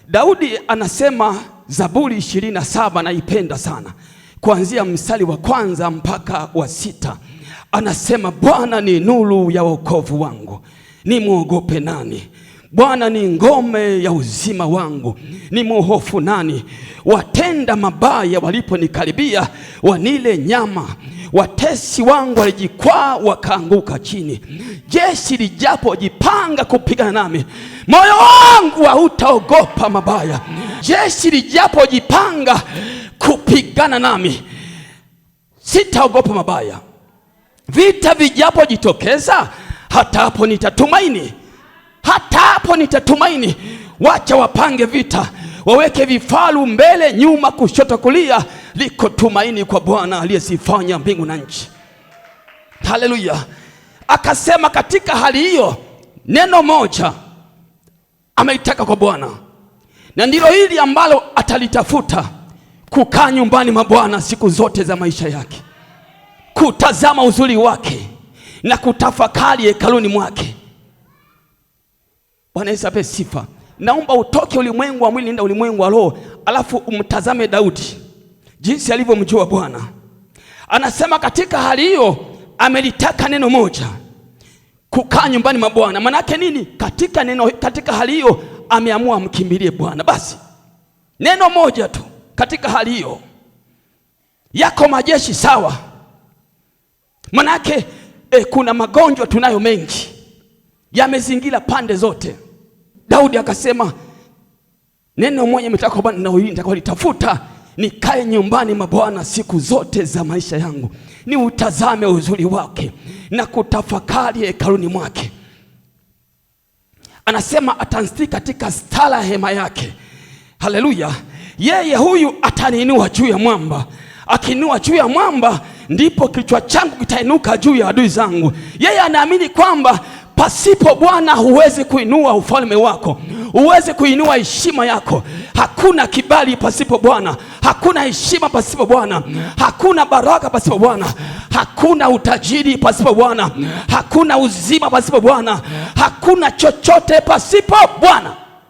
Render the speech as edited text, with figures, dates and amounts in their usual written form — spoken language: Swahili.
Daudi anasema Zaburi 27, naipenda sana, kuanzia mstari wa 1 mpaka wa 6. Anasema Bwana ni nuru ya wokovu wangu, nimwogope nani? Bwana ni ngome ya uzima wangu, nimhofu nani? Watenda mabaya waliponikaribia, wanile nyama. Watesi wangu walijikwaa wakaanguka chini. Jeshi lijapojipanga kupigana nami, moyo wangu hautaogopa mabaya. Jeshi lijapojipanga kupigana nami, sitaogopa mabaya. Vita vijapojitokeza, hata hapo nitatumaini. Hata hapo nitatumaini. Wacha wapange vita, waweke vifaru mbele, nyuma, kushoto, kulia, liko tumaini kwa Bwana aliyezifanya mbingu na nchi. Haleluya. Akasema katika hali hiyo neno moja ameitaka kwa Bwana, na ndilo hili ambalo atalitafuta: kukaa nyumbani mwa Bwana siku zote za maisha yake, kutazama uzuri wake na kutafakari hekaluni mwake. Bwana Yesu ape sifa. Naomba utoke ulimwengu wa mwili, nenda ulimwengu wa roho, alafu umtazame Daudi jinsi alivyomjua Bwana. Anasema katika hali hiyo amelitaka neno moja: kukaa nyumbani mwa Bwana. Maana yake nini? Katika hali hiyo ameamua amkimbilie Bwana. Basi neno moja tu katika hali hiyo. Yako majeshi sawa. Maana yake kuna magonjwa tunayo mengi, yamezingira pande zote. Daudi akasema neno moja nimetaka kwa Bwana, na hili nitakalitafuta: nikae nyumbani mwa Bwana siku zote za maisha yangu, ni utazame uzuri wake na kutafakari hekaluni mwake. Anasema atanisitiri katika stara hema yake. Haleluya. Yeye huyu ataniinua juu ya mwamba. Akiinua juu ya mwamba, ndipo kichwa changu kitainuka juu ya adui zangu. Yeye anaamini kwamba pasipo Bwana huwezi kuinua ufalme wako, huwezi kuinua heshima yako. Hakuna kibali pasipo Bwana, hakuna heshima pasipo Bwana, hakuna baraka pasipo Bwana, hakuna utajiri pasipo Bwana, hakuna uzima pasipo Bwana, hakuna chochote pasipo Bwana.